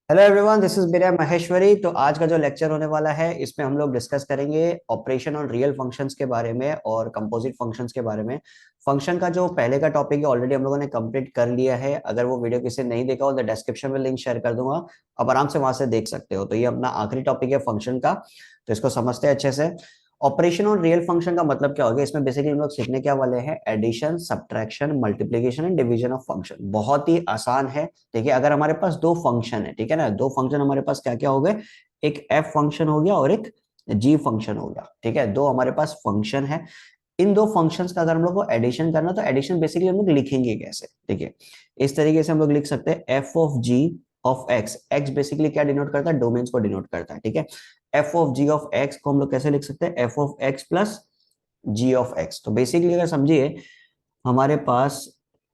Hello everyone, this is बिरय महेश्वरी। तो आज का जो लेक्चर होने वाला है इसमें हम लोग डिस्कस करेंगे ऑपरेशन ऑन रियल फंक्शंस के बारे में और कंपोजिट फंक्शंस के बारे में। फंक्शन का जो पहले का टॉपिक है ऑलरेडी हम लोगों ने कंप्लीट कर लिया है। अगर वो वीडियो किसी ने नहीं देखा हो तो डिस्क्रिप्शन में लिंक शेयर कर दूंगा, आप आराम से वहां से देख सकते हो। तो ये अपना आखिरी टॉपिक है फंक्शन का, तो इसको समझते हैं अच्छे से। ऑपरेशन ऑन रियल फंक्शन का मतलब क्या हो गया, इसमें बेसिकली हम लोग सीखने क्या वाले हैं, addition, subtraction, multiplication and division of function. बहुत ही आसान है। देखिए, अगर हमारे पास दो फंक्शन है, ठीक है ना, दो फंक्शन हमारे पास क्या क्या हो गए, एक एफ फंक्शन हो गया और एक जी फंक्शन हो गया। ठीक है, दो हमारे पास फंक्शन है। इन दो फंक्शंस का अगर हम लोग को एडिशन करना तो एडिशन बेसिकली हम लोग लिखेंगे कैसे, देखिए इस तरीके से हम लोग लिख सकते हैं F of G of X. X basically क्या डिनोट करता है, डोमेन्स को डिनोट करता है। ठीक है, F of G of X को हम लोग कैसे लिख सकते हैं, F of X plus G of X. तो बेसिकली अगर समझिए, हमारे पास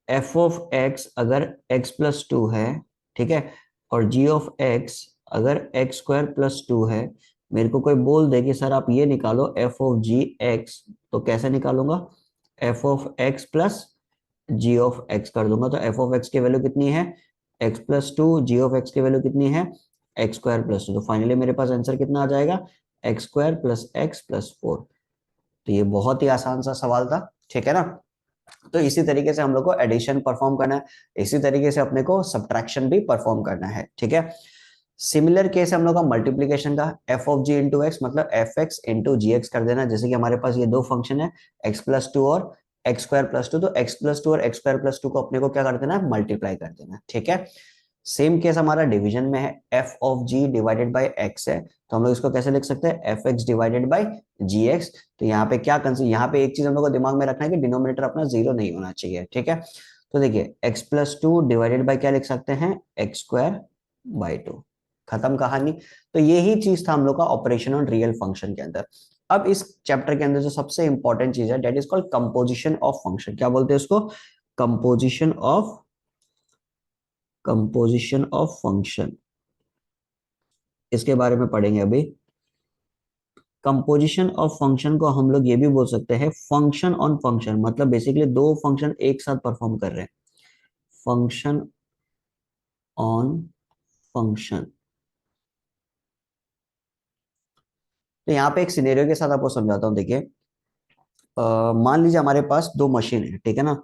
एफ ऑफ एक्स अगर एक्स प्लस टू है, ठीक है, और जी ऑफ एक्स अगर एक्स स्क्वायर प्लस टू है। मेरे को कोई बोल दे कि सर आप ये निकालो एफ ऑफ जी एक्स, तो कैसे निकालूंगा, F of X plus G of X कर दूंगा। तो एफ ऑफ एक्स की वैल्यू कितनी है, X plus two, G of X की वैल्यू कितनी है, एक्स स्क्वायर प्लस टू। तो फाइनली मेरे पास आंसर कितना आ जाएगा, X square plus X plus four. तो ये बहुत ही आसान सा सवाल था, ठीक है ना। तो इसी तरीके से हम लोग को एडिशन परफॉर्म करना है, इसी तरीके से अपने को सब्ट्रैक्शन भी परफॉर्म करना है। ठीक है, सिमिलर केस है हम लोग का मल्टीप्लीकेशन का, F of G into X मतलब F X into G X कर देना। जैसे कि हमारे पास ये दो फंक्शन है, एक्स प्लस टू और एक्स स्क्वायर प्लस टू, तो एक्स प्लस टू और एक्स स्क्वायर प्लस टू को अपने को क्या कर देना है, मल्टीप्लाई कर देना। ठीक है, सेम केस हमारा डिवीजन में है, F of G divided by X है, तो हम लोग इसको कैसे लिख सकते हैं, F X divided by G X. तो यहाँ पे क्या कंसिडर, यहाँ पे एक चीज हम लोग को दिमाग में रखना है कि डिनोमिनेटर अपना जीरो नहीं होना चाहिए। ठीक है, तो देखिए x plus two divided by क्या लिख सकते हैं, एक्स स्क्वायर बाई टू, खत्म कहानी। तो यही चीज था हम लोग का ऑपरेशन ऑन रियल फंक्शन के अंदर। अब इस चैप्टर के अंदर जो सबसे इंपॉर्टेंट चीज है that is called composition of function. क्या बोलते हैं उसको, कंपोजिशन ऑफ फंक्शन। इसके बारे में पढ़ेंगे अभी। कंपोजिशन ऑफ फंक्शन को हम लोग ये भी बोल सकते हैं फंक्शन ऑन फंक्शन, मतलब बेसिकली दो फंक्शन एक साथ परफॉर्म कर रहे हैं, फंक्शन ऑन फंक्शन। तो यहाँ पे एक सिनेरियो के साथ आपको समझाता हूँ। देखिए, मान लीजिए हमारे पास दो मशीन है, ठीक है ना,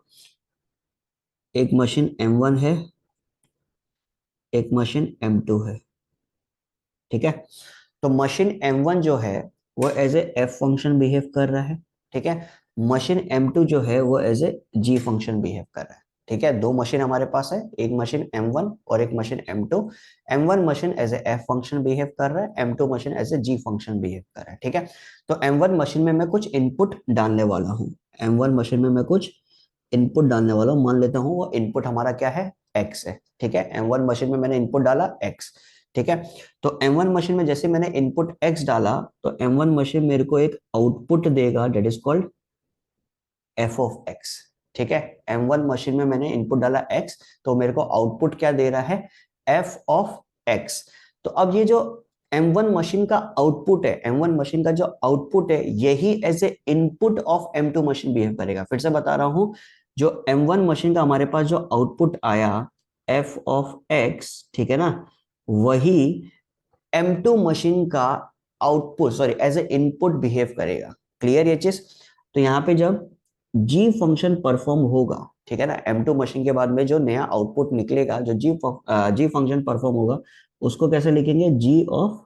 एक मशीन M1 है, एक मशीन M2 है। ठीक है, तो मशीन M1 जो है वो as a F function behave कर रहा है। ठीक है, मशीन M2 जो है वो as a G function behave कर रहा है। ठीक है, दो मशीन हमारे पास है, एक मशीन M1 और एक machine M2। M1 machine as a F function behave कर रहा है, M2 machine as a G function behave कर रहा है। ठीक है, तो M1 मशीन में मैं कुछ इनपुट डालने वाला हूँ, M1 मशीन में मैं कुछ इनपुट डालने वाला हूँ। मान लेता हूँ वो इनपुट हमारा क्या है, एक्स है। ठीक है, M1 मशीन में मैंने इनपुट डाला एक्स। ठीक है, तो M1 मशीन में जैसे मैंने इनपुट x डाला तो M1 मशीन मेरे को एक आउटपुट देगा that is called f of x। ठीक है, M1 मशीन में मैंने इनपुट डाला x, तो मेरे को आउटपुट क्या दे रहा है, f ऑफ x। तो अब ये जो M1 मशीन का आउटपुट है, M1 मशीन का जो आउटपुट है यही as a input of M2 machine behave करेगा। फिर से बता रहा हूं, जो M1 मशीन का हमारे पास जो आउटपुट आया f ऑफ x, ठीक है ना, वही M2 मशीन का output, sorry as a input behave करेगा। क्लियर ये चीज। तो यहाँ पे जब जी फंक्शन परफॉर्म होगा, ठीक है ना, M2 मशीन के बाद में जो नया आउटपुट निकलेगा, जो जी फंक्शन परफॉर्म होगा, उसको कैसे लिखेंगे, जी ऑफ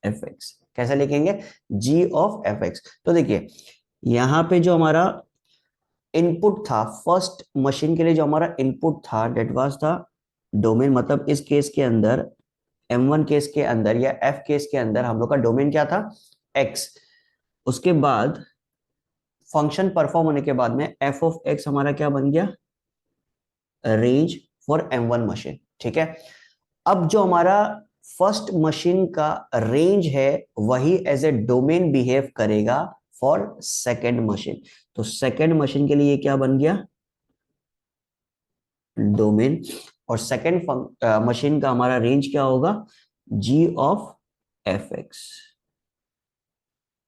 एफ एक्स। कैसे लिखेंगे, जी ऑफ एफ एक्स। तो देखिए, यहाँ पे जो हमारा इनपुट था फर्स्ट मशीन के लिए, जो हमारा इनपुट था डेट वाज द डोमेन, मतलब इस केस के अंदर, M1 केस के अंदर या F केस के अंदर हम लोग का डोमेन क्या था, X। उसके बाद फंक्शन परफॉर्म होने के बाद में f ऑफ x हमारा क्या बन गया, रेंज फॉर M1 मशीन। ठीक है, अब जो हमारा फर्स्ट मशीन का रेंज है वही एज ए डोमेन बिहेव करेगा फॉर सेकेंड मशीन। तो सेकेंड मशीन के लिए ये क्या बन गया, डोमेन। और सेकेंड मशीन का हमारा रेंज क्या होगा, जी ऑफ एफ एक्स।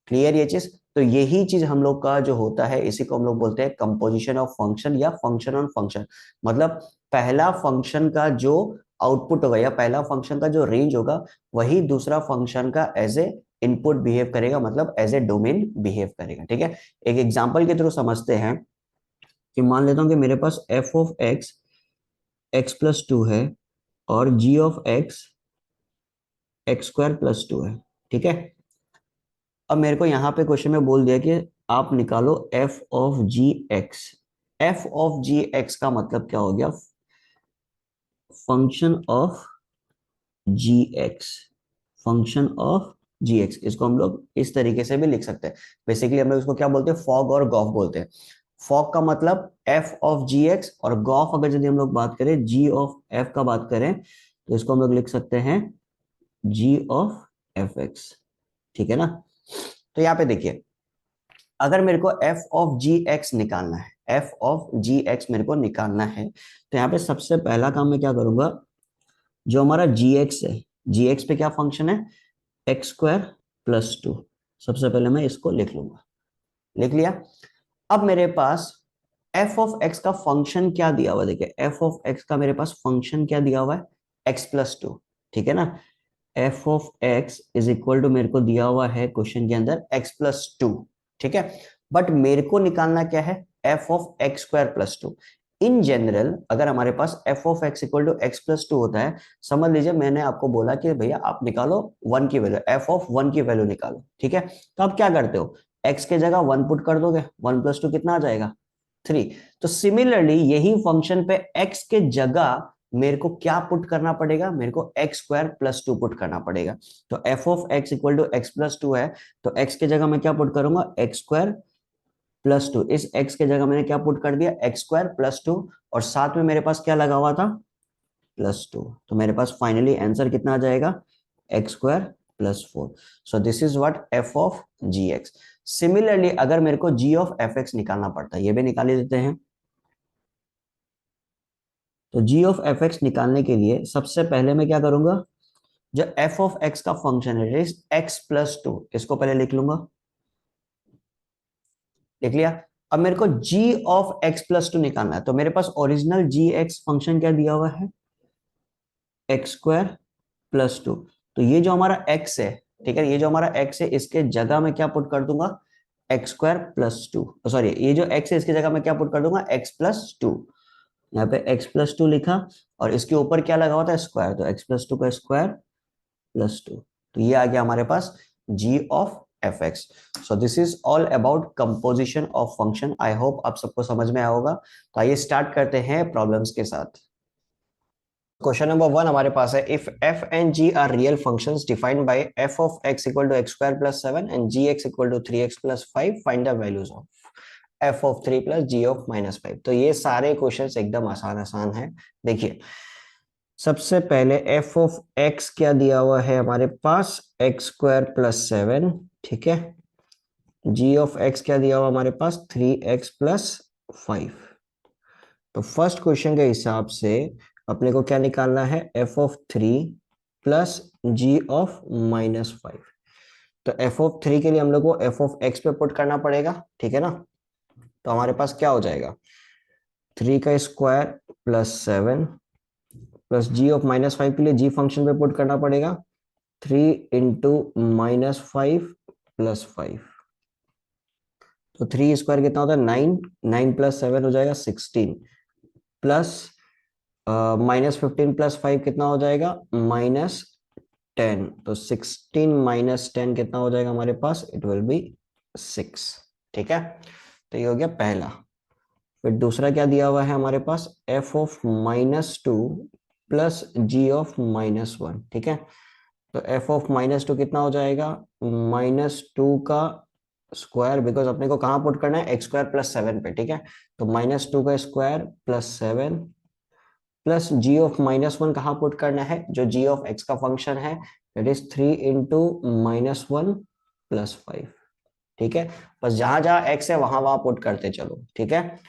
क्लियर ये चीज। तो यही चीज हम लोग का जो होता है इसी को हम लोग बोलते हैं कंपोजिशन ऑफ फंक्शन या फंक्शन ऑन फंक्शन। मतलब पहला फंक्शन का जो आउटपुट होगा या पहला फंक्शन का जो रेंज होगा वही दूसरा फंक्शन का एज ए इनपुट बिहेव करेगा, मतलब एज ए डोमेन बिहेव करेगा। ठीक है, एक एग्जांपल के थ्रू समझते हैं कि मान लेता हूं कि मेरे पास एफ ऑफ एक्स x+2 है और g ऑफ एक्स x² + 2 है। ठीक है, अब मेरे को यहाँ पे क्वेश्चन में बोल दिया कि आप निकालो f of G X. f of G X का मतलब क्या हो गया, function of G X, function of G X. इसको हम लोग इस तरीके से भी लिख सकते हैं। बेसिकली हम लोग इसको क्या बोलते हैं, फॉग और गॉफ बोलते हैं। फॉग का मतलब एफ ऑफ जी एक्स, और गॉफ अगर यदि हम लोग बात करें जी ऑफ एफ का बात करें तो इसको हम लोग लिख सकते हैं जी ऑफ एफ एक्स। ठीक है ना। तो यहाँ पे देखिए, अगर मेरे को एफ ऑफ जी एक्स निकालना है, एफ ऑफ जी एक्स मेरे को निकालना है, तो यहाँ पे सबसे पहला काम मैं क्या करूंगा, जो हमारा जी एक्स है, जी एक्स पे क्या फंक्शन है, x² + 2। सबसे पहले मैं इसको लिख लूंगा, लिख लिया। अब मेरे पास f ऑफ x का फंक्शन क्या दिया हुआ है, देखिए f ऑफ x का मेरे पास फंक्शन क्या दिया हुआ है, x+2। ठीक है ना, f of x is equal to मेरे को दिया हुआ है क्वेश्चन के अंदर x+2। ठीक है, बट मेरे को निकालना क्या है, f of x² + 2। In general अगर हमारे पास f of x equal to x+2 होता है, समझ लीजिए मैंने आपको बोला कि भैया आप निकालो 1 की वैल्यू, f ऑफ 1 की वैल्यू निकालो। ठीक है, तो आप क्या करते हो, x के जगह 1 पुट कर दोगे, 1+2 कितना आ जाएगा, 3। तो सिमिलरली यही फंक्शन पे x के जगह मेरे को क्या पुट करना पड़ेगा, मेरे को x² + 2 पुट करना पड़ेगा। तो f of x equal to x+2 है, तो x के जगह मैं क्या पुट करूंगा, x²+ 2। इस x के जगह मैंने क्या पुट कर दिया, x²+ 2, और साथ में मेरे पास क्या लगा हुआ था, +2। तो मेरे पास फाइनली आंसर कितना आ जाएगा, x² + 4। So this is what f of G X. Similarly अगर मेरे को g ऑफ एफ एक्स निकालना पड़ता है, ये भी निकाल ही देते हैं। तो g ऑफ एफ एक्स निकालने के लिए सबसे पहले मैं क्या करूंगा, जो f ऑफ x का फंक्शन है x+2, इसको पहले लिख लूंगा, लिख लिया। अब मेरे को g ऑफ x+2 निकालना है, तो मेरे पास ओरिजिनल जी एक्स फंक्शन क्या दिया हुआ है, x²+ 2। तो ये जो हमारा x है, ठीक है, ये जो हमारा x है इसके जगह मैं क्या पुट कर दूंगा, x²+ 2। सॉरी, ये जो x है इसकी जगह मैं क्या पुट कर दूंगा, x+2। यहाँ पे x+2 लिखा, और इसके ऊपर क्या लगा हुआ था, स्क्वायर, तो x+2 का स्क्वायर +2। तो ये आ गया हमारे पास g of F x. So this is all about composition of function. I hope आप सबको समझ में आया होगा। तो आइए स्टार्ट करते हैं प्रॉब्लम्स के साथ। क्वेश्चन नंबर 1 हमारे पास है, if f and g are real functions defined by f of x equal to x² + 7 and gx equal to 3x + 5, find the values of f of 3 plus g of -5। तो ये सारे questions एकदम आसान आसान है। देखिए सबसे पहले f ऑफ x क्या दिया हुआ है हमारे पास, x² + 7। ठीक है, g ऑफ x क्या दिया हुआ हमारे पास, 3x + 5। तो फर्स्ट क्वेश्चन के हिसाब से अपने को क्या निकालना है, f of 3 plus g of -5। तो f ऑफ 3 के लिए हम लोग को f ऑफ x पे पुट करना पड़ेगा। ठीक है ना, तो हमारे पास क्या हो जाएगा, 3 का स्क्वायर +7 प्लस g ऑफ -5 के लिए g फंक्शन पे पुट करना पड़ेगा, 3 × -5 + 5। तो 3 स्क्वायर कितना होता है, 9, 9 + 7 हो जाएगा 16, प्लस -15 + 5 कितना हो जाएगा, -10। तो 16 - 10 कितना हो जाएगा हमारे पास, इट विल बी 6। ठीक है, तो ये हो गया पहला। फिर दूसरा क्या दिया हुआ है हमारे पास, f of -2 plus g of -1। ठीक है, तो f ऑफ -2 कितना हो जाएगा, -2 का स्क्वायर, बिकॉज अपने को कहाँ पुट करना है, x² + 7 पे। ठीक है, तो -2 का स्क्वायर +7 प्लस g ऑफ -1 कहाँ पुट करना है, जो g ऑफ x का फंक्शन है, दैट इज 3 × -1 + 5। ठीक है, बस जहां जहां x है वहां वहां पुट करते चलो। ठीक है,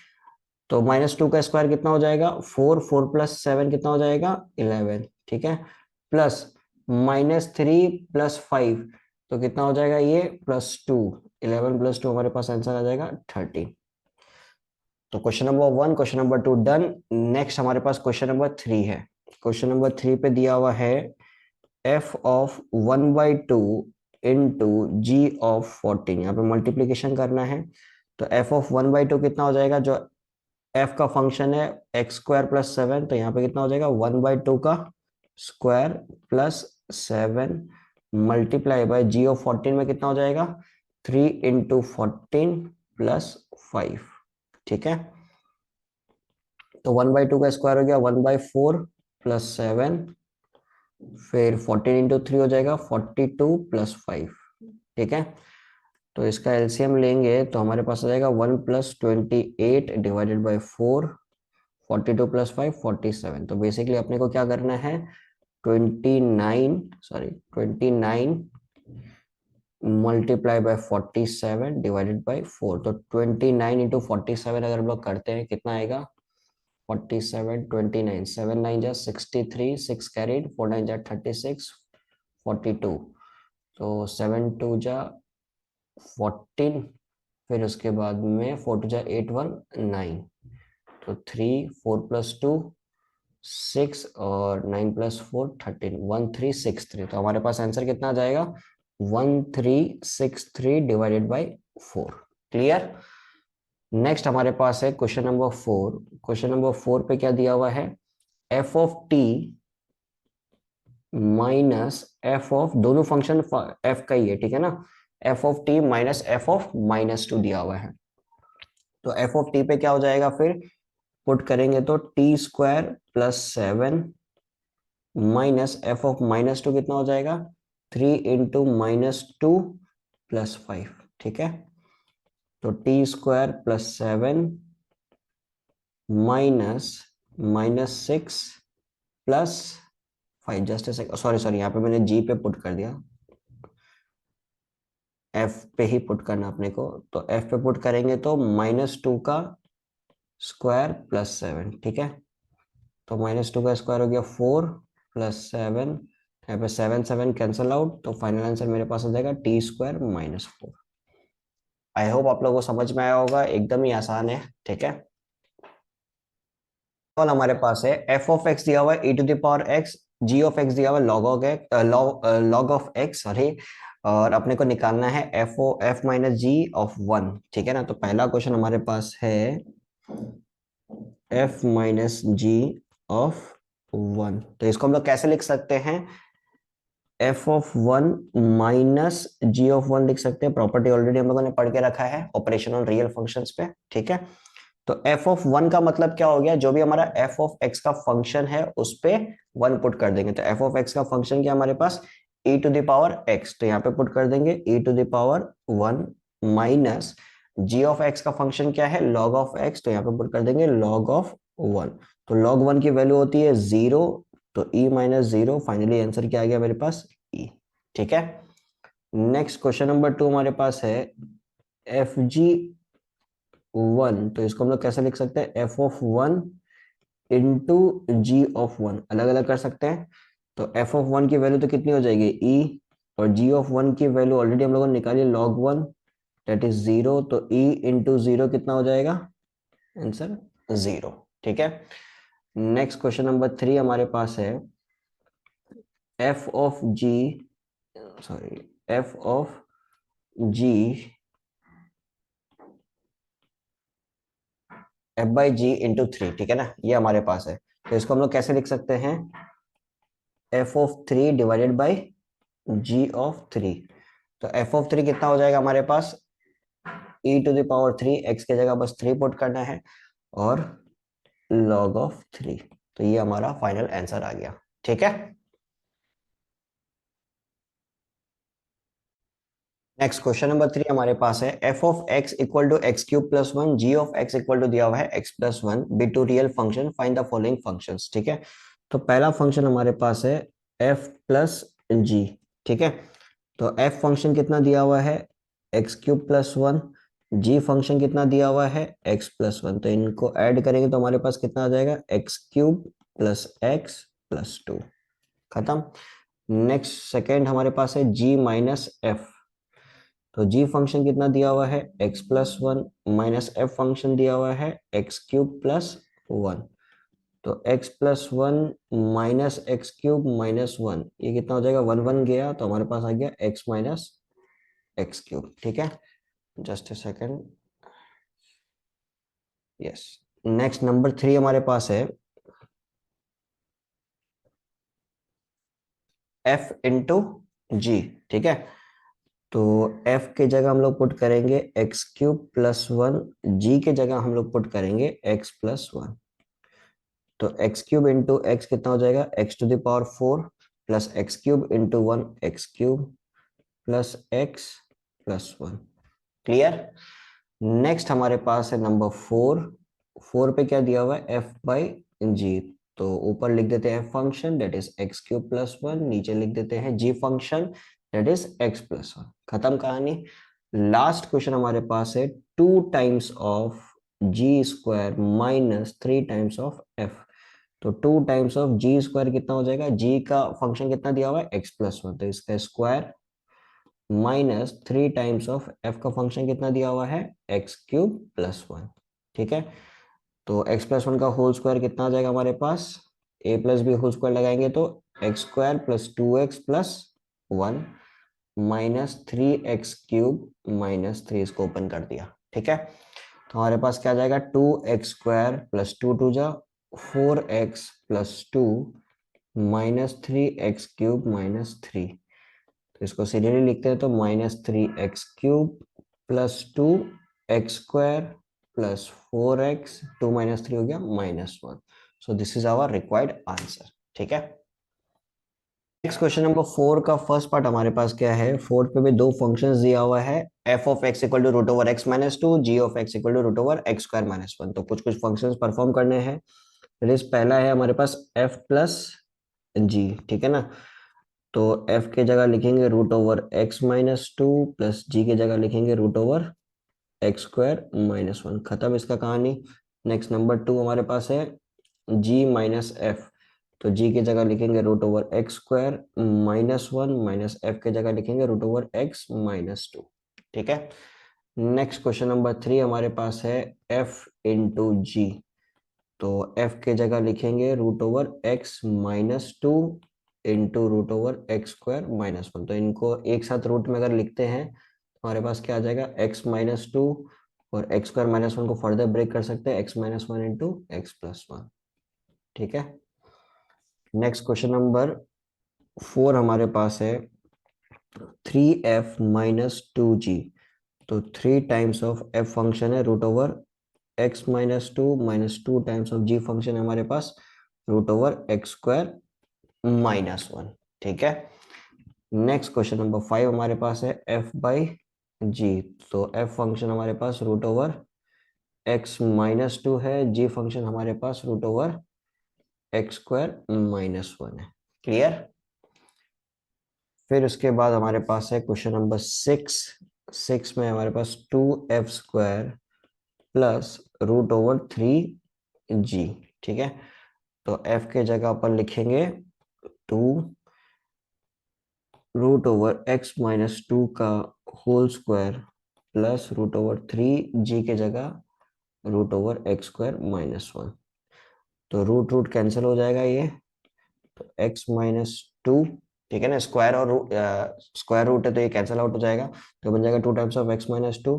तो -2 का स्क्वायर कितना हो जाएगा, 4, 4 + 7 कितना हो जाएगा, 11। ठीक है, प्लस -3 + 5, तो कितना हो जाएगा ये, +2। 11 + 2 हमारे पास आंसर आ जाएगा 30। तो question number 1, question number 2 done. Next हमारे पास क्वेश्चन नंबर 3 है। क्वेश्चन नंबर 3 पे दिया हुआ है f of 1/2 into G of 14। यहाँ पे मल्टीप्लीकेशन करना है। तो f ऑफ 1/2 कितना हो जाएगा, जो f का फंक्शन है x² + 7, तो यहाँ पे कितना हो जाएगा 1/2 का square plus 7 multiply by G of 14 में कितना हो जाएगा 3 × 14 + 5। ठीक है, तो 1/2 का स्क्वायर हो गया 1/4 + 7, फिर 14 × 3 हो जाएगा 42 + 5। ठीक है, तो इसका एलसीएम लेंगे तो हमारे पास आ जाएगा 1 + 28 डिवाइडेड बाई 4, 42 + 5 47। तो बेसिकली अपने को क्या करना है 29 मल्टीप्लाई बाय 47 डिवाइडेड बाई 4। तो 29 × 47 अगर हम लोग करते हैं कितना आएगा 47 29 7 9 जा 63 6 कैरीड 4 9 जा 36 42। तो 7 2 जा 14, फिर उसके बाद में 4 2 जा 8 1 9, तो 3 4 + 2 6 और 9 + 4 13 1363। तो हमारे पास आंसर कितना आ जाएगा 1363 डिवाइडेड बाई 4। क्लियर। नेक्स्ट हमारे पास है क्वेश्चन नंबर 4। क्वेश्चन नंबर 4 पे क्या दिया हुआ है f of t minus f of, दोनों फंक्शन f का ही है, ठीक है ना, f of t minus f of -2 दिया हुआ है। तो f ऑफ t पे क्या हो जाएगा, फिर पुट करेंगे तो t² + 7 माइनस f ऑफ -2 कितना हो जाएगा 3 × -2 + 5। ठीक है, तो t² + 7 minus -6 + 5। Just sorry sorry, यहाँ पे मैंने g पे पुट कर दिया, f पे ही पुट करना अपने को। तो f पे पुट करेंगे तो -2 का स्क्वायर + 7। ठीक है, तो -2 का स्क्वायर हो गया 4 + 7, यहाँ पे 7 7 कैंसल आउट, तो फाइनल आंसर मेरे पास आ जाएगा t² -4। आई होप आप लोगों को समझ में आया होगा, एकदम ही आसान है। ठीक है, और हमारे पास है f ऑफ x दिया हुआ है e⁻x, g ऑफ x दिया हुआ है log ऑफ x, सॉरी, और अपने को निकालना है f माइनस g ऑफ 1। ठीक है ना, तो पहला क्वेश्चन हमारे पास है f माइनस g ऑफ 1। तो इसको हम लोग कैसे लिख सकते हैं, f of 1 minus g of 1 लिख सकते हैं। प्रॉपर्टी ऑलरेडी हम लोगों ने पढ़ के रखा है ऑपरेशन ऑन रियल फंक्शंस पे। ठीक है, तो f ऑफ 1 का मतलब क्या हो गया, जो भी हमारा f ऑफ x का फंक्शन है उस पे 1 पुट कर देंगे। तो f ऑफ x का फंक्शन क्या हमारे पास e⁻x, तो यहाँ पे पुट कर देंगे e⁻1 minus g of x का फंक्शन क्या है log ऑफ x, तो यहाँ पे पुट कर देंगे log ऑफ 1। तो log 1 की वैल्यू होती है 0, तो e - 0, फाइनली आंसर क्या आ गया मेरे पास e। ठीक है, नेक्स्ट क्वेश्चन नंबर 2 हमारे पास है एफ जी 1। तो इसको हम लोग कैसे लिख सकते हैं, f of 1 into G of 1, अलग अलग कर सकते हैं। तो f ऑफ 1 की वैल्यू तो कितनी हो जाएगी e, और g ऑफ 1 की वैल्यू ऑलरेडी हम लोगों ने निकाली log 1, दैट इज 0, तो e इंटू 0 कितना हो जाएगा आंसर 0। ठीक है, नेक्स्ट क्वेश्चन नंबर 3 हमारे पास है f of g, sorry, f of g f/g × 3। ठीक है ना, ये हमारे पास है। तो इसको हम लोग कैसे लिख सकते हैं, f of 3 divided by g of 3। तो f ऑफ 3 कितना हो जाएगा हमारे पास e⁻3, x की जगह बस 3 पुट करना है, और log ऑफ 3। तो ये हमारा फाइनल आंसर आ गया। ठीक है, नेक्स्ट क्वेश्चन नंबर 3 हमारे पास है f of x equal to x³ + 1, g of x equal to दिया हुआ है x + 1, be two real function, find the following functions. ठीक है, तो पहला फंक्शन हमारे पास है f + g। ठीक है, तो f फंक्शन कितना दिया हुआ है x³ + 1, g फंक्शन कितना दिया हुआ है x + 1, तो इनको ऐड करेंगे तो हमारे पास कितना आ जाएगा x³ + x + 2। खत्म। नेक्स्ट सेकेंड हमारे पास है g - f। तो g फंक्शन कितना दिया हुआ है x + 1 माइनस f फंक्शन दिया हुआ है x³ + 1। तो x plus one minus X cube minus one, ये कितना हो जाएगा, वन वन गया तो हमारे पास आ गया x माइनस एक्स क्यूब। ठीक है, just a second. Yes, next number 3 हमारे पास है f इंटू जी। ठीक है, तो f के जगह हम लोग पुट करेंगे X cube plus one, G के जगह हम लोग पुट करेंगे x प्लस वन। तो एक्स क्यूब इंटू एक्स कितना हो जाएगा, X to the power four plus X cube into one X cube plus X plus one. Clear. Next हमारे पास है नंबर फोर। फोर पे क्या दिया हुआ है, एफ बाई जी। तो ऊपर लिख देते हैं function that is X cube plus one, नीचे लिख देते हैं G function that is X plus one. खत्म कहानी। लास्ट क्वेश्चन हमारे पास है two times of G square minus three times of F. तो two times of G square कितना हो जाएगा, जी का फंक्शन कितना दिया हुआ है एक्स प्लस वन, तो इसका square minus three times of F का फंक्शन कितना दिया हुआ है, एक्स क्यूब प्लस वन। ठीक है, तो एक्स प्लस वन का होल स्क्वायर कितना आ जाएगा हमारे पास, ए प्लस बी होल स्क्वायर लगाएंगे तो x square plus two X plus one minus three X cube minus three, इसको ओपन कर दिया। ठीक है, तो हमारे पास क्या आ जाएगा, two X square plus two two जा four X plus two minus three X cube minus three. तो इसको सीधे लिखते हैं तो minus three X cube plus two X square plus four X, two minus three हो गया minus one. So this is our required answer. ठीक है, नेक्स्ट क्वेश्चन नंबर फोर का फर्स्ट पार्ट हमारे पास क्या है, फोर्थ पे भी दो फंक्शंस दिया हुआ है, F of X equal to root over X minus two, G of X equal to root over X square minus one. तो कुछ कुछ फंक्शंस परफॉर्म करने हैं। पहला है हमारे पास एफ प्लस जी। ठीक है ना, तो f के जगह लिखेंगे root over X minus two plus G के जगह लिखेंगे root over X square minus one. खत्म इसका कहानी। नेक्स्ट नंबर टू हमारे पास है g माइनस एफ। तो g की जगह लिखेंगे root over X square minus one minus F के जगह लिखेंगे root over X minus two. ठीक है, नेक्स्ट क्वेश्चन नंबर थ्री हमारे पास है f इंटू जी। तो f के जगह लिखेंगे root over X minus two into root over X square minus one. तो इनको एक साथ रूट में अगर लिखते हैं तो हमारे पास क्या आ जाएगा, एक्स माइनस टू, और एक्स स्क्वायर माइनस वन को फर्दर ब्रेक कर सकते हैं, X minus one into X plus one. ठीक है, नेक्स्ट क्वेश्चन नंबर फोर हमारे पास है three F minus two G. तो three times of F function है root over X minus two times of G function है हमारे पास root over X square minus one. ठीक है, नेक्स्ट क्वेश्चन नंबर फाइव हमारे पास है एफ बाई जी। तो एफ फंक्शन हमारे पास root over X minus two है, जी फंक्शन हमारे पास root over X square minus one है। क्लियर। फिर उसके बाद हमारे पास है क्वेश्चन नंबर सिक्स। सिक्स में हमारे पास two F square plus root over three G. ठीक है, तो f के जगह पर लिखेंगे two root over X minus two का whole square plus root over three G के जगह root over X square minus one. तो रूट रूट कैंसिल हो जाएगा ये, तो एक्स माइनस टू। ठीक है ना, स्क्वायर और स्क्वायर रूट है तो ये कैंसिल आउट हो जाएगा, तो बन जाएगा two times of X minus two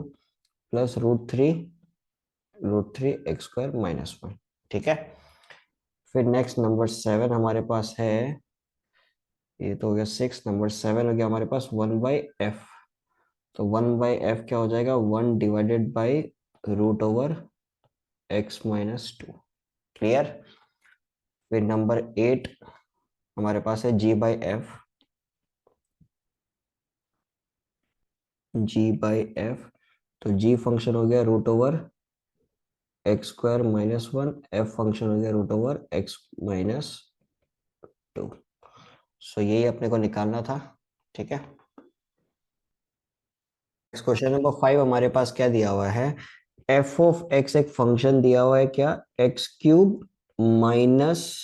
plus root three X square minus one. ठीक है, फिर नेक्स्ट नंबर सेवन हमारे पास है, ये तो हो गया सिक्स, नंबर सेवन हो गया हमारे पास वन बाई एफ। तो वन बाई एफ क्या हो जाएगा, one divided by root over X minus two. Clear. फिर नंबर एट हमारे पास है G by F. G by F, तो जी फंक्शन हो गया root over X square minus one, F function हो गया root over X minus two. So यही अपने को निकालना था। ठीक है, नेक्स्ट क्वेश्चन नंबर फाइव हमारे पास क्या दिया हुआ है, एफ ऑफ एक्स एक फंक्शन दिया हुआ है क्या, x cube minus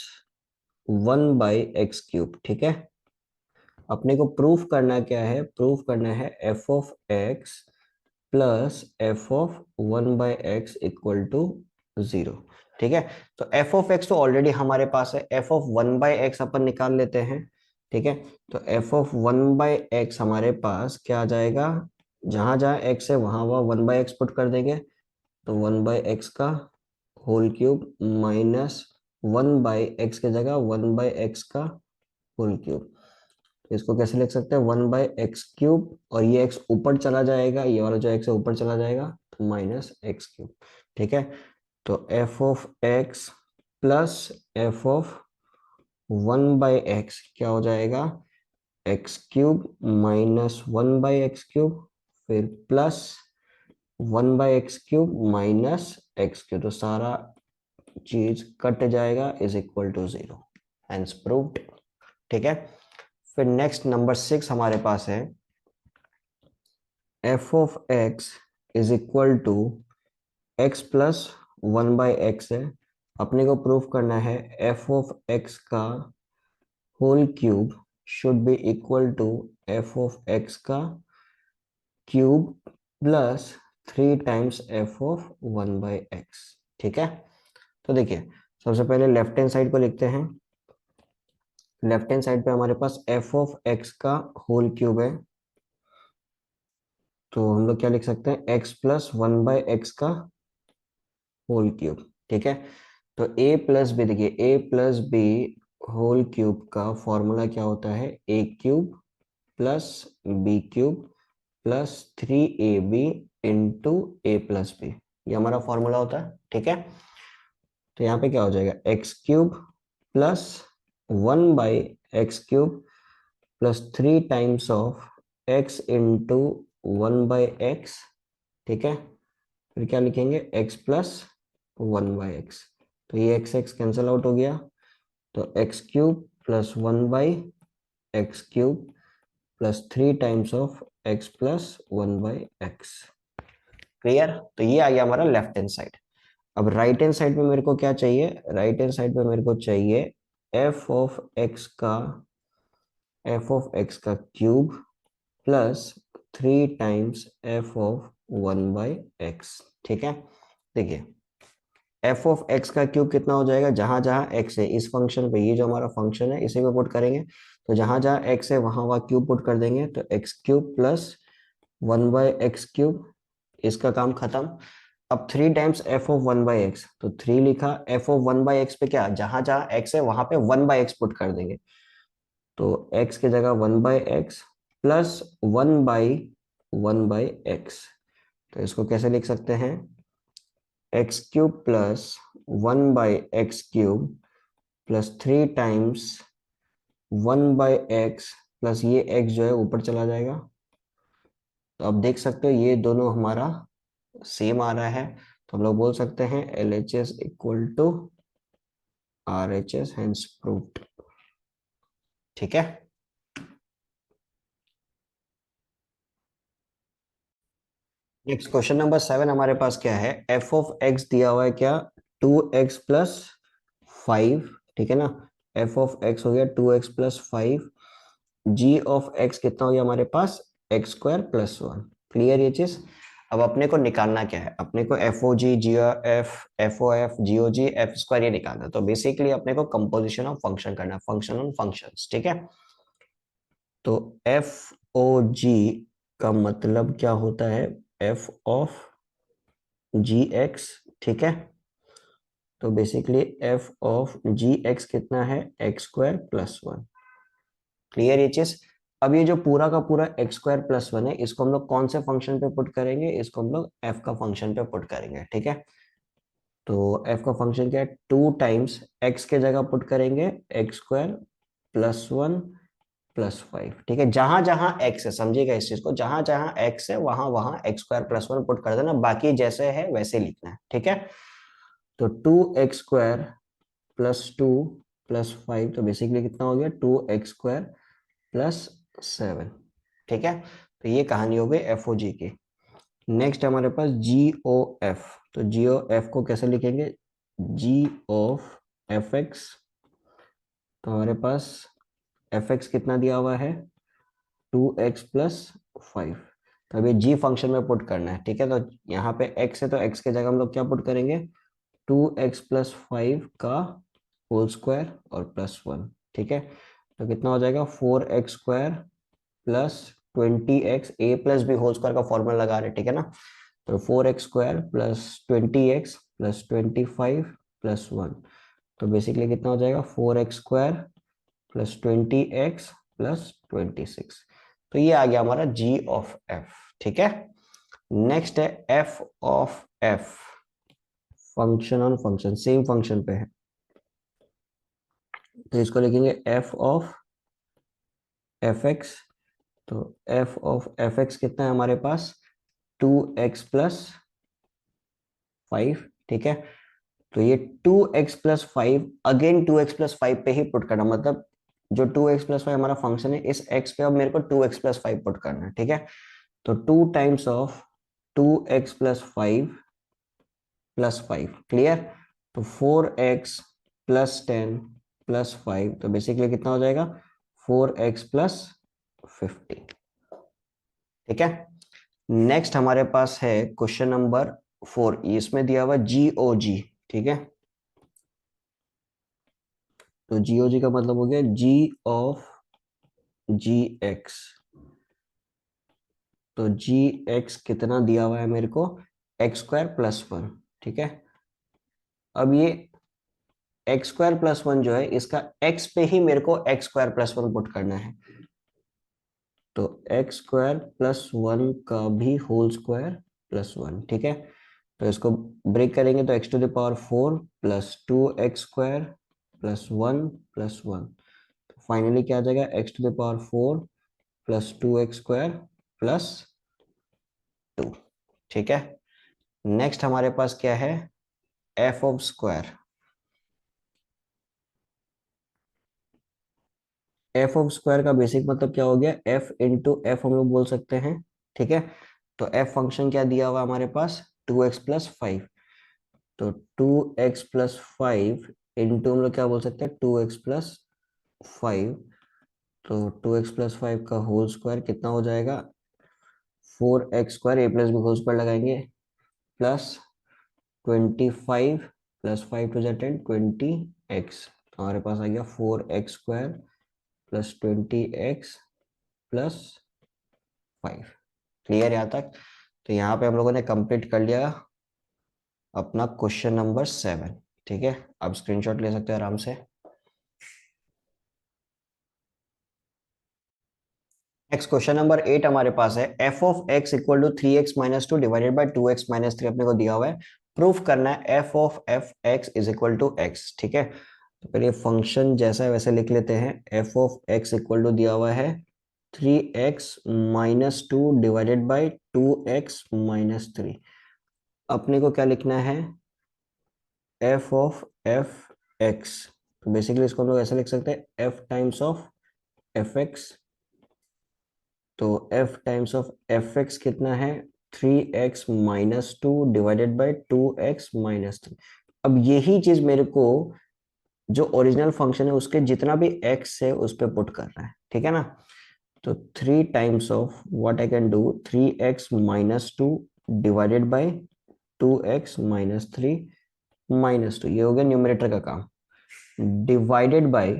one by X cube. ठीक है, अपने को प्रूफ करना क्या है, प्रूफ करना है F of X plus F of one by X equal to zero. ठीक है। तो एफ ऑफ एक्स तो ऑलरेडी हमारे पास है, F of one by X अपन निकाल लेते हैं। ठीक है। तो F of one by X हमारे पास क्या आ जाएगा, जहां जहां एक्स है वहां वहां वन बाई एक्स पुट कर देंगे, तो वन बाई एक्स का whole cube minus one by X की जगह वन बाई एक्स का होल क्यूब। तो इसको कैसे लिख सकते हैं, वन बाई एक्स क्यूब, और ये एक्स ऊपर चला जाएगा, ये वाला जो एक्स है ऊपर चला जाएगा, तो माइनस एक्स क्यूब। ठीक है। तो F of X plus F of one by X क्या हो जाएगा, X cube minus one by X cube, फिर plus one by X cube minus X cube, तो सारा चीज कट जाएगा, is equal to zero, hence proved. ठीक है। फिर नेक्स्ट नंबर 6 हमारे पास है, F of X is equal to X plus one by X है। अपने को प्रूफ करना है एफ ऑफ एक्स का whole cube should be equal to F of X का cube plus three times F of one by X. ठीक है। तो देखिए, सबसे पहले लेफ्ट हैंड साइड को लिखते हैं। लेफ्ट हैंड साइड पे हमारे पास एफ ऑफ एक्स का होल क्यूब है, तो हम लोग क्या लिख सकते हैं, X plus one by X का होल क्यूब। ठीक है। तो ए प्लस बी, देखिए A plus B whole cube का फॉर्मूला क्या होता है, A cube plus B cube plus three A B into A plus B, ये हमारा फॉर्मूला होता है। ठीक है। तो यहाँ पे क्या हो जाएगा, X cube plus one by X cube plus three times of x into one by X. ठीक है। फिर क्या लिखेंगे, x plus one by x, तो ये एक्स एक्स कैंसिल आउट हो गया, तो X cube plus one by X cube plus three times of X plus one by x. Clear. तो ये आ गया हमारा लेफ्ट हैंड साइड। अब राइट हैंड साइड पे मेरे को क्या चाहिए, राइट हैंड साइड पे मेरे को चाहिए एफ ऑफ एक्स का, एफ ऑफ एक्स का cube plus three times F of one by X. ठीक है। देखिए, एफ ऑफ एक्स का क्यूब कितना हो जाएगा, जहां जहां एक्स है इस फंक्शन पे, ये जो हमारा फंक्शन है इसी पे पुट करेंगे, तो जहां जहां एक्स है वहां वहां क्यूब पुट कर देंगे, तो X cube plus one by X cube, इसका काम खत्म। अब three times F of one by x, तो थ्री लिखा, F of one by x पे क्या, जहां जहां एक्स है वहां पे वन बाई एक्स पुट कर देंगे, तो एक्स की जगह one by x plus one by x. तो इसको कैसे लिख सकते हैं, x cube plus one by X cube plus three times one by x plus ये एक्स जो है ऊपर चला जाएगा, तो आप देख सकते हो ये दोनों हमारा सेम आ रहा है, तो हम लोग बोल सकते हैं L H S equal to R H S, hence proved. ठीक है। नेक्स्ट क्वेश्चन नंबर 7 हमारे पास क्या है, एफ ऑफ एक्स दिया हुआ है क्या, टू एक्स प्लस फाइव। ठीक है ना, एफ ऑफ एक्स हो गया two X plus five, G of X कितना हो गया हमारे पास, X square plus one. Clear ये चीज। अब अपने को निकालना क्या है, अपने को एफ ओ जी, जी एफ ओ एफ, जी ओ जी, एफ स्क्वायर ये निकालना है, तो बेसिकली अपने को कंपोजिशन ऑफ फंक्शन करना है, फंक्शन ऑन फंक्शंस। ठीक है। तो एफ ओ जी का मतलब क्या होता है, एफ ऑफ जी एक्स। ठीक है। तो basically F of G X कितना है, X square plus one. Clear ये चीज। अब ये जो पूरा का पूरा एक्स स्क्वायर प्लस वन है, इसको हम लोग कौन से फंक्शन पे पुट करेंगे, इसको हम लोग एफ का फंक्शन पे पुट करेंगे। ठीक है। तो एफ का फंक्शन क्या है, टू टाइम्स एक्स के जगह पुट करेंगे x square plus one plus five. ठीक है। जहां जहां एक्स है, समझिएगा इस चीज को, जहां जहां एक्स है वहां वहां x square plus one put कर देना, बाकी जैसे है वैसे लिखना है। ठीक है। तो two X square plus two plus five, तो बेसिकली कितना हो गया, two X square plus seven. ठीक है। तो ये कहानी हो गई एफ ओ जी की। नेक्स्ट हमारे पास जी ओ एफ, तो जी ओ एफ को कैसे लिखेंगे, जी ऑफ एफ एक्स, तो हमारे पास एफ एक्स कितना दिया हुआ है, टू एक्स प्लस फाइव, तो अभी जी फंक्शन में पुट करना है। ठीक है। तो यहाँ पे एक्स है तो एक्स के जगह हम लोग क्या पुट करेंगे, 2x+5 का होल स्क्वायर और +1, ठीक है। तो कितना हो जाएगा 4x² plus 20x, a plus B whole square का फॉर्मूला लगा रहे, ठीक है ना। तो 4x² plus 20x plus 25 plus 1, तो बेसिकली कितना हो जाएगा 4x² प्लस 20x प्लस 26। तो ये आ गया हमारा g ऑफ f, ठीक है। नेक्स्ट है f of f, function on function, same function पे है, तो इसको लिखेंगे f ऑफ fx। तो f ऑफ fx कितना है हमारे पास 2x+5, ठीक है। तो ये 2x+5 अगेन 2x+5 पे ही पुट करना, मतलब जो 2x+5 हमारा फंक्शन है इस x पे अब मेरे को 2x+5 पुट करना है, ठीक है। तो 2 times of 2x+5 plus 5, clear. तो 4x+10+5, तो बेसिकली कितना हो जाएगा 4x+50, ठीक है। नेक्स्ट हमारे पास है क्वेश्चन नंबर 4, इसमें दिया हुआ GOG, ठीक है। तो GOG का मतलब हो गया g ऑफ gx। तो gx कितना दिया हुआ है मेरे को x² + 1, ठीक है। अब ये x² + 1 जो है इसका x पे ही मेरे को x² + 1 पुट करना है, तो x² + 1 का भी होल स्क्वायर +1, ठीक है। तो इसको ब्रेक करेंगे तो x⁴ प्लस 2x² + 1 + 1, फाइनली क्या आ जाएगा x⁴ प्लस 2x² प्लस 2, ठीक है। नेक्स्ट हमारे पास क्या है f of square. f of square का बेसिक मतलब क्या हो गया f इंटू एफ हम लोग बोल सकते हैं, ठीक है। तो f फंक्शन क्या दिया हुआ हमारे पास 2x+5, तो 2x+5 इंटू हम लोग क्या बोल सकते हैं 2x+5, तो 2x+5 का होल स्क्वायर कितना हो जाएगा 4x² a plus B whole square लगाएंगे प्लस 25 प्लस 5 × 10 20x, तो हमारे पास आ गया 4x² plus 20x plus 5। Clear यहाँ तक। तो यहाँ पे हम लोगों ने कंप्लीट कर लिया अपना क्वेश्चन नंबर 7, ठीक है। अब स्क्रीनशॉट ले सकते हो आराम से। नेक्स्ट क्वेश्चन नंबर 8 हमारे पास है f of x equal to 3x-2 divided by 2x-3 अपने को दिया हुआ है। प्रूफ करना है f of f(x) is equal to x, ठीक है। तो पहले फंक्शन जैसा है वैसे लिख लेते हैं। f of x equal to दिया हुआ है 3x-2 डिवाइडेड बाय 2x-3। अपने को क्या लिखना है f ऑफ f(x), तो बेसिकली इसको हम लोग ऐसे लिख सकते हैं f टाइम्स ऑफ f(x), तो f टाइम्स ऑफ f(x) कितना है 3x-2 डिवाइडेड बाय 2x-3। अब यही चीज मेरे को जो ओरिजिनल फंक्शन है उसके जितना भी x है उस पर पुट करना है, ठीक है ना। तो 3 times of what I can do 3x-2 divided by 2x-3 -2, ये हो गया न्यूमरेटर का काम, divided by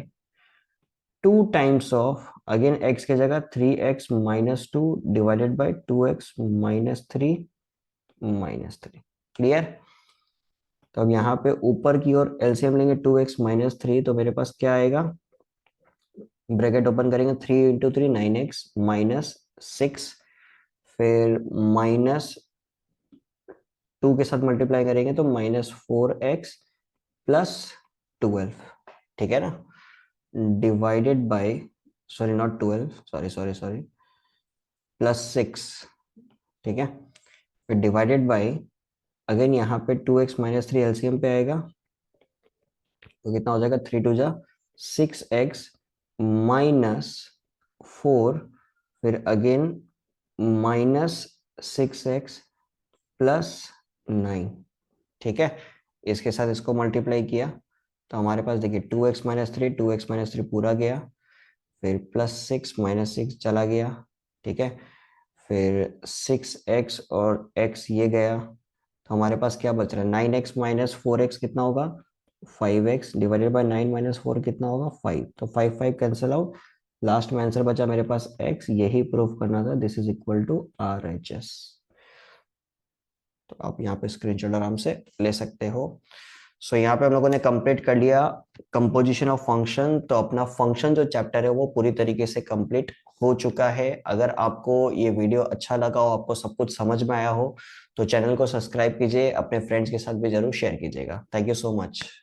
2 times of again x की जगह 3x-2 divided by 2x-3 -3। Clear. तो अब यहाँ पे ऊपर की ओर एलसीएम लेंगे 2x-3, तो मेरे पास क्या आएगा, ब्रैकेट ओपन करेंगे 3 × 3 9x -6, फिर -2 के साथ मल्टीप्लाई करेंगे तो -4x प्लस 12, ठीक है ना, divided by sorry not 12, sorry sorry sorry +6, ठीक है। फिर डिवाइडेड बाय अगेन यहाँ पे 2x-3 एलसीएम पे आएगा, तो कितना हो जाएगा 3×2 = 6x -4, फिर अगेन -6x प्लस 9, ठीक है। इसके साथ इसको मल्टीप्लाई किया तो हमारे पास देखिए 2x-3 पूरा गया, फिर +6 -6 चला गया, ठीक है। फिर 6x और x ये गया, तो हमारे पास क्या बच रहा है, 9x माइनस 4x कितना होगा, 5x डिवाइडेड बाय 9 माइनस 4 कितना होगा, 5। तो 5 5 कैंसिल आउट, लास्ट में आंसर बचा मेरे पास x, यही प्रूव करना था, this is equal to RHS। तो आप यहाँ पे स्क्रीनशॉट आराम से ले सकते हो। सो यहाँ पे हम लोगों ने कंप्लीट कर लिया कंपोजिशन ऑफ फंक्शन। तो अपना फंक्शन जो चैप्टर है वो पूरी तरीके से कंप्लीट हो चुका है। अगर आपको ये वीडियो अच्छा लगा हो, आपको सब कुछ समझ में आया हो, तो चैनल को सब्सक्राइब कीजिए, अपने फ्रेंड्स के साथ भी जरूर शेयर कीजिएगा। Thank you so much.